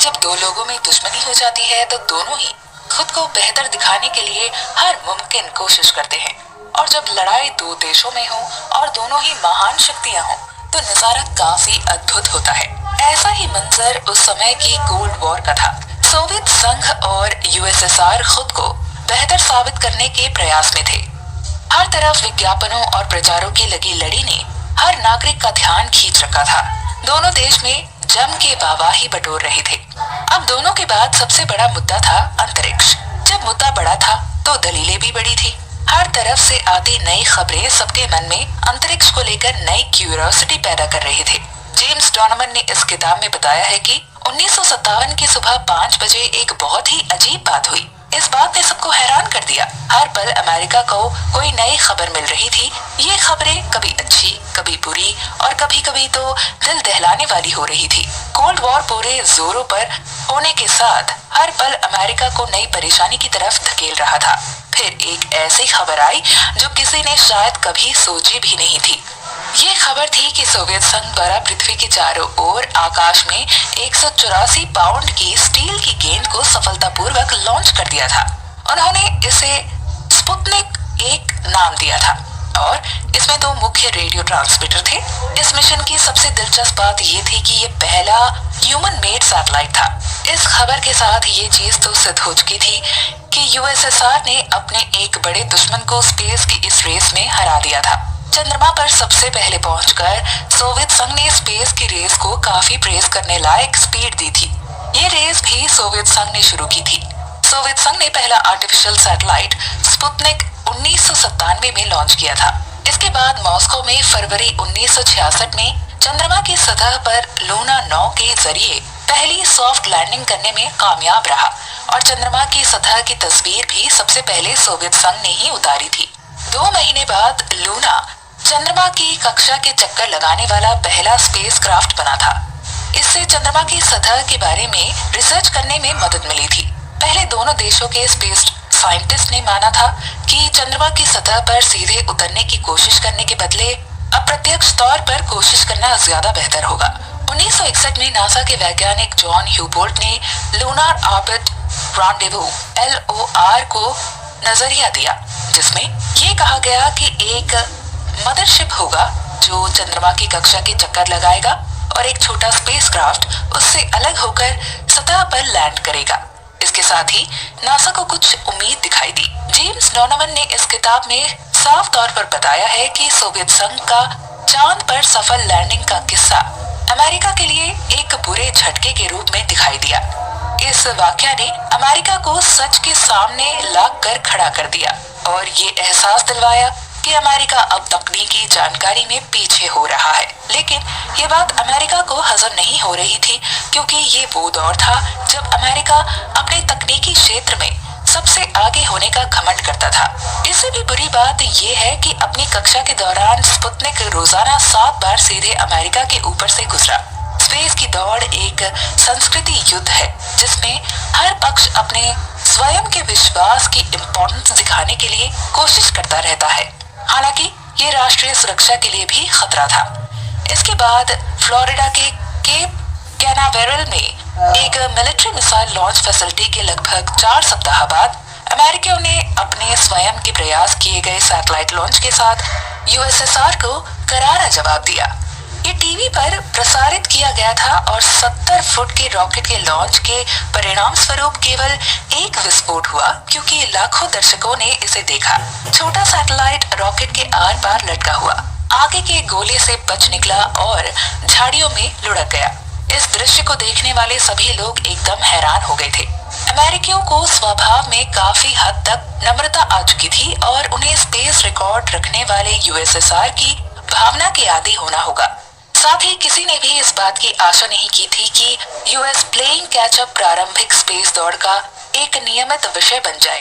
जब दो लोगों में दुश्मनी हो जाती है तो दोनों ही खुद को बेहतर दिखाने के लिए हर मुमकिन कोशिश करते हैं। और जब लड़ाई दो देशों में हो और दोनों ही महान शक्तियां हों तो नजारा काफी अद्भुत होता है। ऐसा ही मंजर उस समय की कोल्ड वॉर का था। सोवियत संघ और यूएसएसआर खुद को बेहतर साबित करने के प्रयास में थे। हर तरफ विज्ञापनों और प्रचारों की लगी लड़ी ने हर नागरिक का ध्यान खींच रखा था। दोनों देश में जम के वाहवाही बटोर रहे थे। अब दोनों के बाद सबसे बड़ा मुद्दा था अंतरिक्ष। जब मुद्दा बड़ा था तो दलीलें भी बड़ी थी। हर तरफ से आती नई खबरें सबके मन में अंतरिक्ष को लेकर नई क्यूरियोसिटी पैदा कर रहे थे। जेम्स डॉनमन ने इस किताब में बताया है कि 1957 की सुबह 5 बजे एक बहुत ही अजीब बात हुई। इस बात ने सबको हैरान कर दिया। हर पल अमेरिका को कोई नई खबर मिल रही थी। ये खबरें कभी अच्छी, कभी बुरी और कभी कभी तो दिल दहलाने वाली हो रही थी। कोल्ड वॉर पूरे जोरों पर होने के साथ हर पल अमेरिका को नई परेशानी की तरफ धकेल रहा था। फिर एक ऐसी खबर आई जो किसी ने शायद कभी सोची भी नहीं थी। ये खबर थी कि सोवियत संघ द्वारा पृथ्वी के चारों ओर आकाश में 184 पाउंड की स्टील की गेंद को सफलतापूर्वक लॉन्च कर दिया था। उन्होंने इसे स्पुतनिक 1 नाम दिया था और इसमें 2 मुख्य रेडियो ट्रांसमीटर थे। इस मिशन की सबसे दिलचस्प बात ये थी कि ये पहला ह्यूमन मेड सैटेलाइट था। इस खबर के साथ ये चीज तो सिद्ध हो चुकी थी कि यूएसएसआर ने अपने एक बड़े दुश्मन को स्पेस की इस रेस में हरा दिया था। चंद्रमा पर सबसे पहले पहुंचकर सोवियत संघ ने स्पेस की रेस को काफी प्रेस करने लायक स्पीड दी थी। ये रेस भी सोवियत संघ ने शुरू की थी। सोवियत संघ ने पहला आर्टिफिशियल सैटेलाइट स्पुतनिक 1997 में लॉन्च किया था। इसके बाद मॉस्को में फरवरी 1966 में चंद्रमा की सतह पर लूना 9 के जरिए पहली सॉफ्ट लैंडिंग करने में कामयाब रहा और चंद्रमा की सतह की तस्वीर भी सबसे पहले सोवियत संघ ने ही उतारी थी। 2 महीने बाद लूना चंद्रमा की कक्षा के चक्कर लगाने वाला पहला स्पेसक्राफ्ट बना था। इससे चंद्रमा की सतह के बारे में रिसर्च करने में मदद मिली थी। पहले दोनों देशों के स्पेस साइंटिस्ट ने माना था कि चंद्रमा की सतह पर सीधे उतरने की कोशिश करने के बदले अप्रत्यक्ष तौर पर कोशिश करना ज्यादा बेहतर होगा। 1961 में नासा के वैज्ञानिक जॉन ह्यूबोल्ट ने लूनार ऑर्बिट रॉन्डेवू LOR को नजरिया दिया, जिसमें ये कहा गया कि एक मदरशिप होगा जो चंद्रमा की कक्षा के चक्कर लगाएगा और एक छोटा स्पेसक्राफ्ट उससे अलग होकर सतह पर लैंड करेगा। इसके साथ ही नासा को कुछ उम्मीद दिखाई दी। जेम्स डॉनमन ने इस किताब में साफ तौर पर बताया है कि सोवियत संघ का चांद पर सफल लैंडिंग का किस्सा अमेरिका के लिए एक बुरे झटके के रूप में दिखाई दिया। इस वाकया ने अमेरिका को सच के सामने लाकर कर खड़ा कर दिया और ये एहसास दिलवाया कि अमेरिका अब तकनीकी जानकारी में पीछे हो रहा है। लेकिन ये बात अमेरिका को हजम नहीं हो रही थी, क्योंकि ये वो दौर था जब अमेरिका अपने तकनीकी क्षेत्र में सबसे आगे होने का घमंड करता था। इससे भी बुरी बात ये है कि अपनी कक्षा के दौरान स्पुतनिक रोजाना 7 बार सीधे अमेरिका के ऊपर से गुजरा। स्पेस की दौड़ एक संस्कृति युद्ध है जिसमें हर पक्ष अपने स्वयं के विश्वास की इम्पोर्टेंस दिखाने के लिए कोशिश करता रहता है। हालांकि ये राष्ट्रीय सुरक्षा के लिए भी खतरा था। इसके बाद फ्लोरिडा के केप कैनावेरल में एक मिलिट्री मिसाइल लॉन्च फैसिलिटी के लगभग 4 सप्ताह बाद अमेरिकियों ने अपने स्वयं के प्रयास किए गए सैटेलाइट लॉन्च के साथ यूएसएसआर को करारा जवाब दिया। ये टीवी पर प्रसारित किया गया था और 70 फुट के रॉकेट के लॉन्च के परिणाम स्वरूप केवल एक विस्फोट हुआ, क्योंकि लाखों दर्शकों ने इसे देखा। छोटा सैटेलाइट रॉकेट के आर पार लटका हुआ आगे के गोले से बच निकला और झाड़ियों में लुढ़क गया। इस दृश्य को देखने वाले सभी लोग एकदम हैरान हो गए थे। अमेरिकियों को स्वभाव में काफी हद तक नम्रता आ चुकी थी और उन्हें स्पेस रिकॉर्ड रखने वाले यूएसएसआर की भावना के आदी होना होगा। साथ ही किसी ने भी इस बात की आशा नहीं की थी कि यूएस प्लेइंग कैच अप प्रारंभिक स्पेस दौड़ का एक नियमित विषय बन जाए।